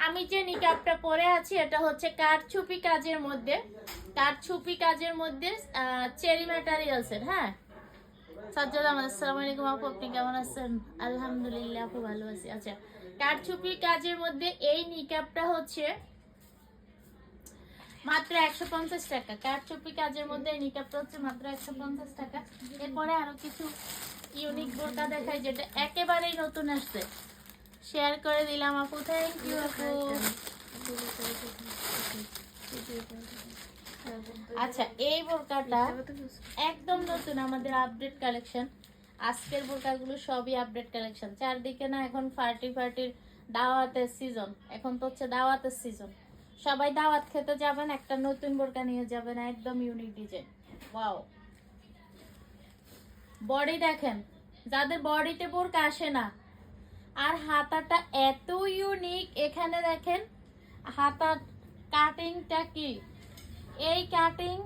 আমি যে নিকাবটা পরে আছি এটা হচ্ছে কারচুপি কাজের মধ্যে, কারচুপি কাজের মধ্যে চেরি ম্যাটেরিয়ালসের। হ্যাঁ সাজ্জাদ আহমেদ, আসসালামু আলাইকুম আপু, আপনি কেমন আছেন? আলহামদুলিল্লাহ আপু ভালো আছি। আচ্ছা, কারচুপি কাজের মধ্যে এই নিকাবটা হচ্ছে মাত্র 150 টাকা। কারচুপি কাজের মধ্যে এই নিকাবটা হচ্ছে মাত্র 150 টাকা। এরপরে আরো কিছু ইউনিক বোরকা দেখাই যেটা একেবারেই নতুন আসছে, শেয়ার করে দিলাম আপু, থ্যাংক ইউ আপু। আচ্ছা, এই বোরকাটা একদম নতুন, আমাদের আপডেট কালেকশন। আজকের বোরকাগুলো সবই আপডেট কালেকশন। চারদিকে না এখন পার্টির দাওয়াতের সিজন, এখন তো হচ্ছে দাওয়াতের সিজন। সবাই দাওয়াত খেতে যাবেন, একটা নতুন বোরকা নিয়ে যাবেন, একদম ইউনিক ডিজাইন। ওয়াও, বডি দেখেন, যাদের বডিতে বোরকা আসে না। আর হাতাটা এত ইউনিক, এখানে দেখেন হাতার কাটিংটা কি, এই কাটিং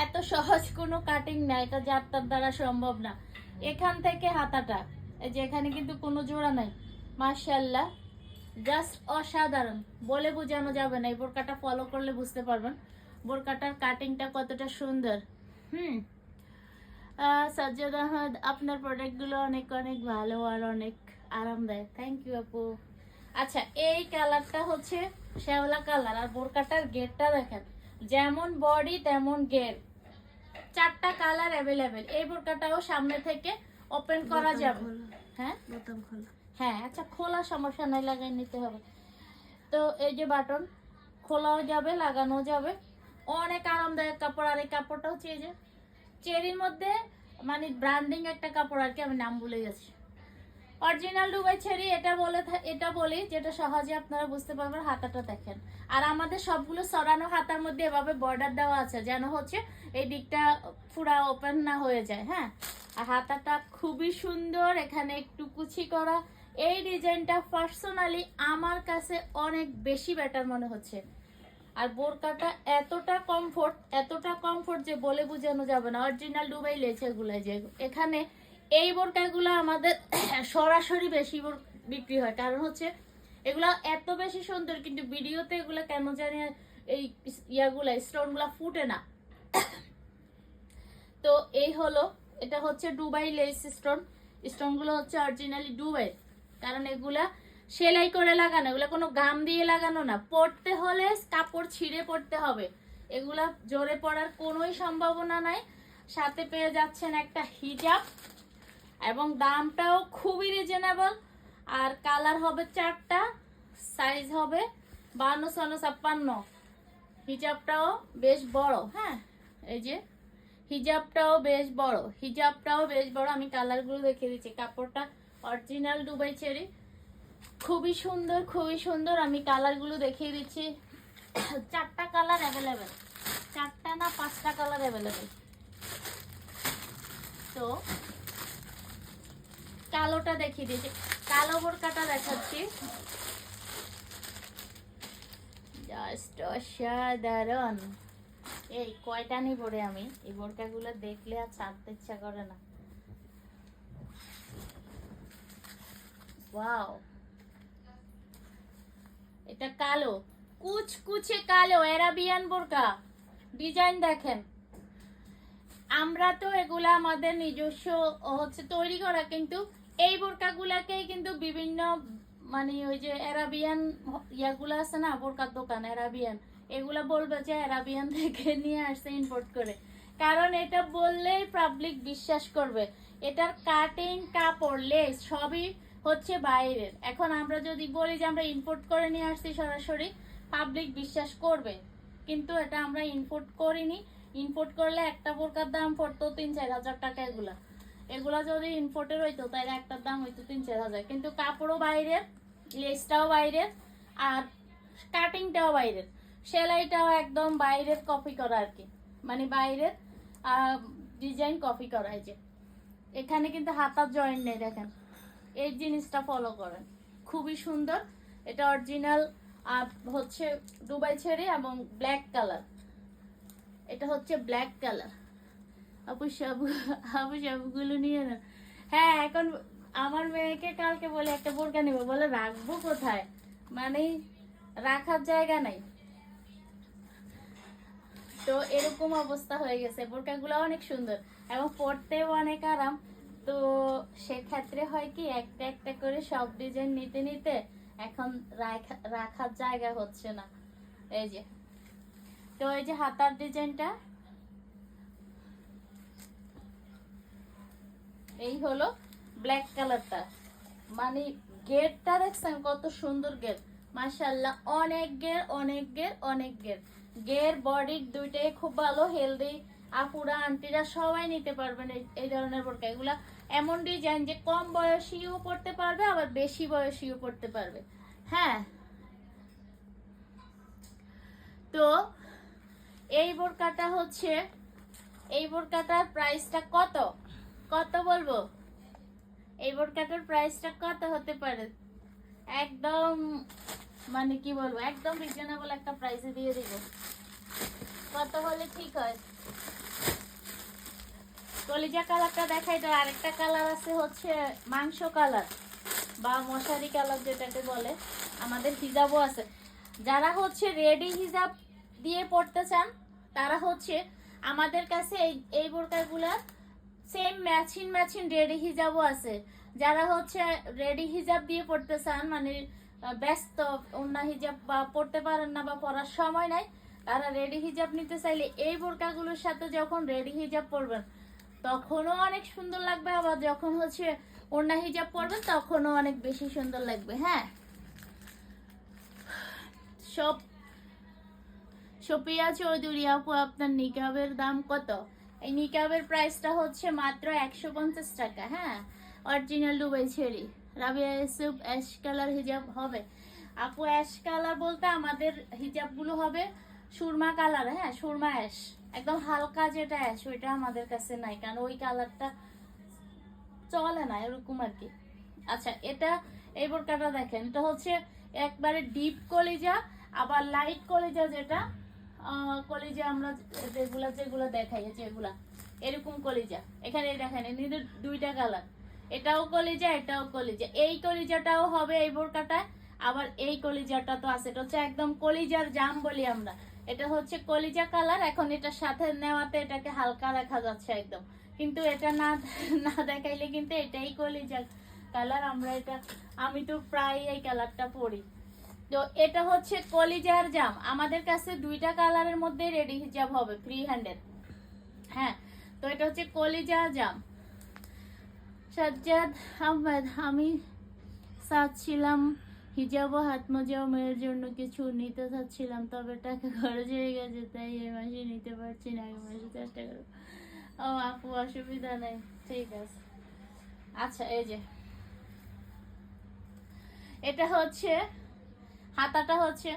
এত সহজ কোনো কাটিং না, এটা যাত্রার দ্বারা সম্ভব না। এখান থেকে হাতাটা, এই যে এখানে কিন্তু কোনো জোড়া নাই, মাশাআল্লাহ জাস্ট অসাধারণ, বলে বোঝানো যাবে না। এই বোরকাটা ফলো করলে বুঝতে পারবেন বোরকাটার কাটিংটা কতটা সুন্দর। সাজ্জাদ আহমেদ, আপনার প্রোডাক্টগুলো অনেক অনেক ভালো আর অনেক আরামদায়ক, থ্যাংক ইউ আপু। আচ্ছা, এই কালারটা হচ্ছে শ্যাওলা কালার, আর বোরকাটার গেটটা দেখেন, যেমন বডি তেমন গেট, চারটা কালার অ্যাভেলেবেল। এই বোরকাটাও সামনে থেকে ওপেন করা যাবে। হ্যাঁ বোতাম খোলা, হ্যাঁ আচ্ছা খোলা সমস্যা নাই, লাগাই নিতে হবে। তো এই যে বাটন, খোলাও যাবে লাগানো যাবে, অনেক আরামদায়ক কাপড়। আর এই কাপড়টা হচ্ছে এই যে চেরির মধ্যে, মানে ব্র্যান্ডিং একটা কাপড় আর কি, আমি নাম ভুলে গেছি। অরিজিনাল দুবাই চেরি এটা বলি যেটা সহজে আপনারা বুঝতে পারবেন। হাতাটা দেখেন, আর আমাদের সবগুলো সরানো হাতার মধ্যে এভাবে বর্ডার দেওয়া আছে, যেন হচ্ছে এই দিকটা পুরা ওপেন না হয়ে যায়। হ্যাঁ, আর হাতাটা খুবই সুন্দর, এখানে একটু কুচি করা। এই ডিজাইনটা পার্সোনালি আমার কাছে অনেক বেশি বেটার মনে হচ্ছে। আর বোরকাটা এতটা কমফোর্ট যে বলে বোঝানো যাবে না। অরিজিনাল দুবাই লেছে এগুলো, যে এখানে এই বোরকাগুলো আমাদের সরাসরি বেশি বিক্রি হয়, কারণ হচ্ছে এগুলা এত বেশি সুন্দর, কিন্তু ভিডিওতে এগুলো কেন জানি এই স্টোনগুলা ফুটে না। তো এই হলো, এটা হচ্ছে দুবাই লেস স্টোনগুলো হচ্ছে অরিজিনালি দুবাই, কারণ এগুলা সেলাই করে লাগানো, এগুলো কোনো গাম দিয়ে লাগানো না। পরতে হলে কাপড় ছিঁড়ে পরতে হবে, এগুলা জোরে পড়ার কোনোই সম্ভাবনা নাই। সাথে পেয়ে যাচ্ছেন একটা হিজাব, এবং দামটাও খুবই রিজনেবল। আর কালার হবে চারটা, সাইজ হবে 52, 56, 56। হিজাবটাও বেশ বড়। হ্যাঁ, এই যে হিজাবটাও বেশ বড়, আমি কালারগুলো দেখিয়ে দিচ্ছি। কাপড়টা অরিজিনাল দুবাই চেরি, খুবই সুন্দর। আমি কালারগুলো দেখিয়ে দিচ্ছি। চারটা কালার অ্যাভেলেবেল, চারটা না পাঁচটা কালার অ্যাভেলেবেল। তো কালোটা দেখিয়ে দিচ্ছি, কালো বোরকাটা দেখাচ্ছি, জাস্ট অসাধারণ। এই কয়টা নিব রে আমি, এই বোরকাগুলো দেখলে আর ছাড়তে ইচ্ছা করে না। ওয়াও, এটা কালো, কুচকুচে কালো অ্যারাবিয়ান বোরকা, ডিজাইন দেখেন। আমরা তো এগুলা আমাদের নিজস্ব হচ্ছে তৈরি করা, কিন্তু এই বোরকাগুলাকেই কিন্তু বিভিন্ন, মানে ওই যে অ্যারাবিয়ান ইয়াগুলো আছে না বোরকার দোকান, অ্যারাবিয়ান, এগুলা বলবে যে অ্যারাবিয়ান থেকে নিয়ে আসছে ইম্পোর্ট করে, কারণ এটা বললেই পাবলিক বিশ্বাস করবে। এটার কাটিং, কাপড়, লেস সবই হচ্ছে বাইরের। এখন আমরা যদি বলি যে আমরা ইম্পোর্ট করে নিয়ে আসছি সরাসরি, পাবলিক বিশ্বাস করবে, কিন্তু এটা আমরা ইম্পোর্ট করিনি। ইম্পোর্ট করলে একটা বোরকার দাম পড়তো 3-4 হাজার টাকা। এগুলা যদি ইম্পোর্টের হইতো তাহলে একটার দাম হইতো 3-4 হাজার, কিন্তু কাপড়ও বাইরের, লেসটাও বাইরের, আর কাটিংটাও বাইরের, সেলাইটাও একদম বাইরের কপি করা আর কি, মানে বাইরের ডিজাইন কপি করা। এই যে এখানে কিন্তু হাতার জয়েন্ট নেই, দেখেন এই জিনিসটা ফলো করেন, খুবই সুন্দর। এটা অরিজিনাল হচ্ছে দুবাই চেরি এবং ব্ল্যাক কালার, এটা হচ্ছে ব্ল্যাক কালার। আপু সবগুলো নিয়ে নেন। হ্যাঁ, এখন আমার মেয়েকে কালকে বলে একটা বোরকা নেবো, বলে রাখবো কোথায়, মানে রাখার জায়গা নাই। তো এরকম অবস্থা হয়ে গেছে। বোরকাগুলো অনেক সুন্দর এবং পরতেও অনেক আরাম। তো সেক্ষেত্রে হয় কি, একটা একটা করে সব ডিজাইন নিতে নিতে এখন রাখার জায়গা হচ্ছে না। এই যে, তো এই যে হাতার ডিজাইনটা এই হলো ব্ল্যাক কালারটা, মানে গেটটা দেখছেন কত সুন্দর গেট, মাশাআল্লাহ। অনেক গের, অনেক গের, অনেক গের। গের বডির দুইটাই খুব ভালো, হেলদি। আপুরা আন্টিরা সবাই নিতে পারবেন এই ধরনের বোরকা। এগুলা এমন ডিজাইন যে কম বয়সীও পড়তে পারবে, আবার বেশি বয়সীও পড়তে পারবে। হ্যাঁ, তো এই বোরকাটা হচ্ছে, এই বোরকাটার প্রাইসটা কত কত বলবো, এই বোরকাটার প্রাইসটা কত হতে পারে? একদম মানে কি বলবো, একদম রিজনেবল একটা প্রাইসে দিয়ে দিব। কত হলে ঠিক হয়? কলিজা কালারটা দেখাই তো। আরেকটা কালার আছে হচ্ছে মাংস কালার বা মশারি কালার যেটাকে বলে। আমাদের হিজাবও আছে। যারা হচ্ছে রেডি হিজাব দিয়ে পড়তে চান তারা হচ্ছে আমাদের কাছে এই বোরকাগুলা সেম ম্যাচিং রেডি হিজাবও আছে। যারা হচ্ছে রেডি হিজাব দিয়ে পড়তে চান, মানে ব্যস্ত, অন্য হিজাব বা পড়তে পারেন না বা পড়ার সময় নাই, তারা রেডি হিজাব নিতে চাইলে এই বোরকাগুলোর সাথে যখন রেডি হিজাব পরবেন তখনও অনেক সুন্দর লাগবে, আবার যখন হচ্ছে অন্য হিজাব পরবেন তখনও অনেক বেশি সুন্দর লাগবে। হ্যাঁ, সব সোপিয়া চৌধুরী আপু, আপনার নিকাবের দাম কত? এই নিকাবের প্রাইসটা হচ্ছে মাত্র 150 টাকা। হ্যাঁ, অরিজিনাল দুবাই ছেড়ি। রাবিয়া ইউসুফ অ্যাশ কালার হিজাব হবে? আপু অ্যাশ কালার বলতে আমাদের হিজাবগুলো হবে সুরমা কালার। হ্যাঁ, সুরমা অ্যাশ, একদম হালকা যেটা অ্যাশ, ওইটা আমাদের কাছে নাই, কারণ ওই কালারটা চলে না এরকম আর কি। আচ্ছা, এটা এই বোরকাটা দেখেন, এটা হচ্ছে একবারে ডিপ কলিজা, আবার লাইট কলিজা, যেটা কলিজা আমরা যেগুলা দেখাই, যেগুলা এরকম কলিজা। এখানে দেখেন এদের দুইটা কালার, এটাও কলিজা, এটাও কলিজা। এই কলিজাটাও হবে এই বোরকাটায়, আবার এই কলিজাটা তো আছে, এটা হচ্ছে একদম কলিজার জাম বলি আমরা। এটা হচ্ছে কলিজা কালার। এখন এটার সাথে নেওয়াতে এটাকে হালকা দেখা যাচ্ছে একদম, কিন্তু এটা না না দেখাইলে কিন্তু এটাই কলিজা কালার। আমি তো প্রায় এই কালারটা পরি। তো এটা হচ্ছে কলিজার জাম। আমাদের কাছে দুইটা কালারের মধ্যে রেডি হিজাব হবে ফ্রি হ্যান্ডের। হ্যাঁ, তো এটা হচ্ছে কলিজা জাম। সাজ্জাদ আহমেদ, আমি চাচ্ছিলাম হিজাব ও হাত মোজাও মেয়ের জন্য কিছু নিতে চাচ্ছিলাম, তবে টাকা খরচ হয়ে গেছে, তাই এই মাসে নিতে পারছি না, আগামী মাসে চেষ্টা করবো। ও আপু, অসুবিধা নেই, ঠিক আছে। আচ্ছা, এই যে এটা হচ্ছে হাতাটা, হচ্ছে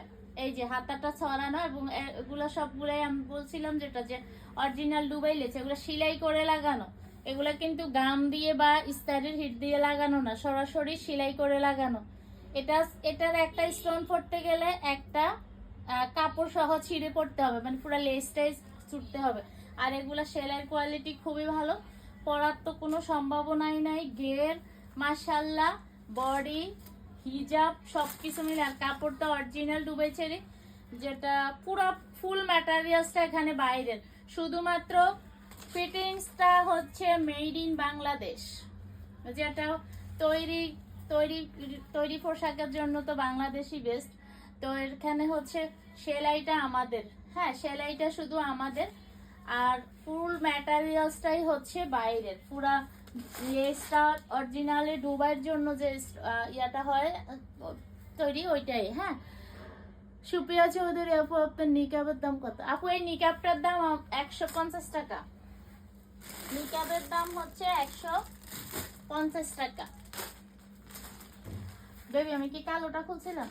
এই যে হাতাটা ছড়ানো, এবং এগুলো সবগুলাই আমি বলছিলাম যেটা যে অরিজিনাল দুবাই লেছে, এগুলো সেলাই করে লাগানো। এগুলো কিন্তু গাম দিয়ে বা স্টাইলের হিট দিয়ে লাগানো না, সরাসরি সেলাই করে লাগানো। এটার একটা স্টোন পড়তে গেলে একটা কাপড় সহ ছিঁড়ে পড়তে হবে, মানে পুরো লেসটাই ছুটতে হবে। আর এগুলা সেলাইয়ের কোয়ালিটি খুবই ভালো, পরার তো কোনো সম্ভাবনাই নাই। ঘের মাশাআল্লাহ, বডি হিজাব সবকিছু মিলে, আর কাপড়টা অরিজিনাল দুবাই ছেড়ে, যেটা পুরো ফুল ম্যাটেরিয়ালসটা এখানে বাইরের, শুধুমাত্র ফিটিংসটা হচ্ছে মেড ইন বাংলাদেশ। যেটা তৈরি তৈরি তৈরি পোশাকের জন্য তো বাংলাদেশই বেস্ট। তো এখানে হচ্ছে সেলাইটা আমাদের, হ্যাঁ সেলাইটা শুধু আমাদের, আর ফুল ম্যাটেরিয়ালসটাই হচ্ছে বাইরের। পুরা লেসটা অরিজিনালি দুবাইয়ের জন্য যে ইয়াটা হয় তৈরি, ওইটাই। হ্যাঁ, সুপ্রিয়া চৌধুরী আপু, আপনার নিকাবের দাম কত? আপু, এই নিকাবটার দাম 150 টাকা। নিকাবের দাম হচ্ছে 150 টাকা। বেবি, আমি কি কালোটা খুলছিলাম?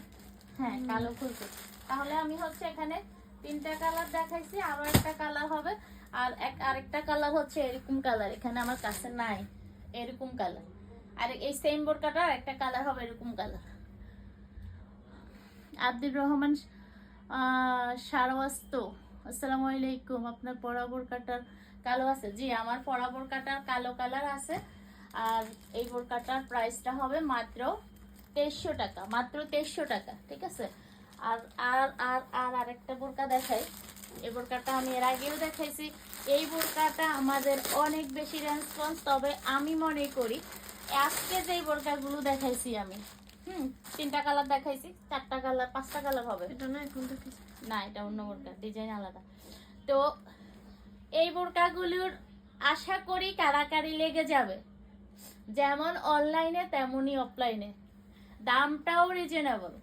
হ্যাঁ, কালো খুলছি। তাহলে আমি হচ্ছে এখানে তিনটা কালার দেখাইছি, আরো একটা কালার হবে, আর আরেকটা কালার হচ্ছে এরকম কালার, এখানে আমার কাছে নাই এরকম কালার। আর এই সেম বোরকাটার একটা কালার হবে এরকম কালার। আব্দুর রহমান সারওয়াস্ত, আসসালামু আলাইকুম, আপনার পরা বোরকাটার কালো আছে? জি, আমার পরা বোরকাটার কালো কালার আছে। আর এই বোরকাটার প্রাইসটা হবে মাত্র 2300 টাকা, মাত্র 2300 টাকা, ঠিক আছে। আর আর আর আর আরেকটা বোরকা দেখাই। এই বোরকাটা আমি এর আগেও দেখাইছি। এই বোরকাটা আমাদের অনেক বেশি রেসপন্স, তবে আমি মনে করি আজকে যে বোরকাগুলো দেখাইছি আমি, 3টা কালার দেখাইছি, 4টা কালার 5টা কালার হবে। এটা না এখন তো কিছু না, এটা অন্য বোরকা, ডিজাইন আলাদা। তো এই বোরকাগুলোর আশা করি কারাকারি লেগে যাবে, যেমন অনলাইনে তেমনই অফলাইনে। দামটাও রিজনেবল,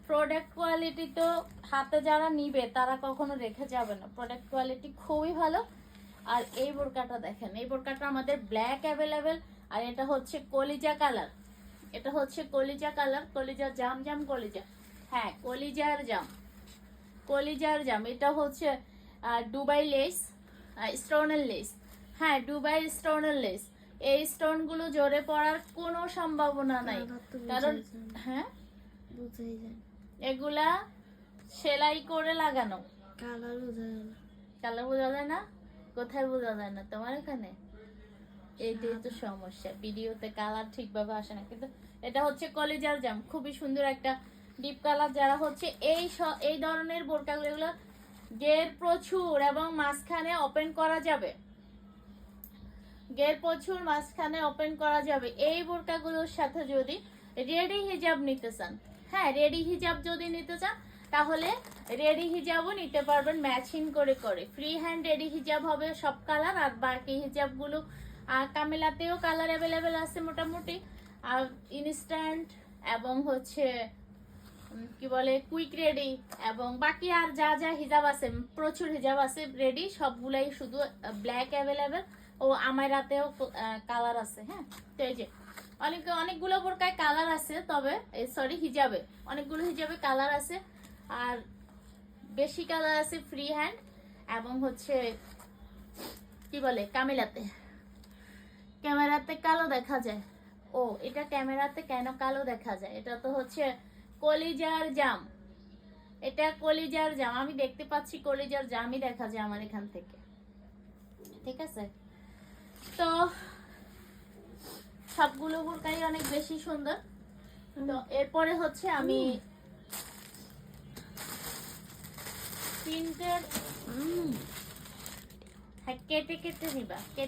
প্রোডাক্ট কোয়ালিটি তো হাতে যারা নিবে তারা কখনো রেখে যাবে না, প্রোডাক্ট কোয়ালিটি খুবই ভালো। আর এই বোরকাটা দেখেন, এই বোরকাটা আমাদের ব্ল্যাক অ্যাভেলেবেল, আর এটা হচ্ছে কলিজা কালার। এটা হচ্ছে কলিজা কালার, কলিজা জাম জাম কলিজা, হ্যাঁ কলিজার জাম, কলিজার জাম। এটা হচ্ছে দুবাই লেস, স্টোনের লেস, হ্যাঁ দুবাই স্টোনের লেস। এই স্টোনগুলো জোরে পড়ার কোনো সম্ভাবনা নাই, কারণ হ্যাঁ বুঝাই যায় না। এগুলা সেলাই করে লাগানো। কালার বোঝা যায় না। কালার বোঝা যায় না? কোথায় বোঝা যায় না তোমার এখানে? এইটাই তো সমস্যা, ভিডিওতে কালার ঠিকভাবে আসে না। কিন্তু এটা হচ্ছে কলিজার জাম, খুবই সুন্দর একটা ডিপ কালার। যারা হচ্ছে এই ধরনের বোরকাগুলো, এগুলো গের প্রচুর এবং মাঝখানে ওপেন করা যাবে, গের প্রচুর মাঝখানে ওপেন করা যাবে। এই বোরকাগুলোর সাথে যদি রেডি হিজাব নিতে চান, হ্যাঁ রেডি হিজাব যদি নিতে চান তাহলে রেডি হিজাবও নিতে পারবেন ম্যাচিং করে করে। ফ্রি হ্যান্ড রেডি হিজাব হবে সব কালার, আর বাকি হিজাবগুলো কামিলাতেও কালার অ্যাভেলেবেল আছে মোটামুটি। আর ইনস্ট্যান্ট এবং হচ্ছে কি বলে কুইক রেডি, এবং বাকি আর যা যা হিজাব আছে, প্রচুর হিজাব আছে রেডি, সবগুলাই শুধু ব্ল্যাক অ্যাভেলেবেল। ও আমার রাতেও কালার আছে, হ্যাঁ। তো এই যে অনেকগুলো বোরকায় কালার আছে, তবে সরি হিজাবে অনেকগুলো হিজাবে কালার আছে, আর বেশি কালার আছে ফ্রি হ্যান্ড এবং হচ্ছে কি বলে কামিলাতে। ক্যামেরাতে কালো দেখা যায়, ও এটা ক্যামেরাতে কেন কালো দেখা যায়? এটা তো হচ্ছে কলিজার জাম, এটা কলিজার জাম, আমি দেখতে পাচ্ছি কলিজার জামই দেখা যায় আমার এখান থেকে, ঠিক আছে। তো সবগুলো বোরকাই অনেক বেশি সুন্দর। তো এরপরে হচ্ছে আমি প্রিন্টের, হ্যাঁ কেটে কেটে নিবা, কেটে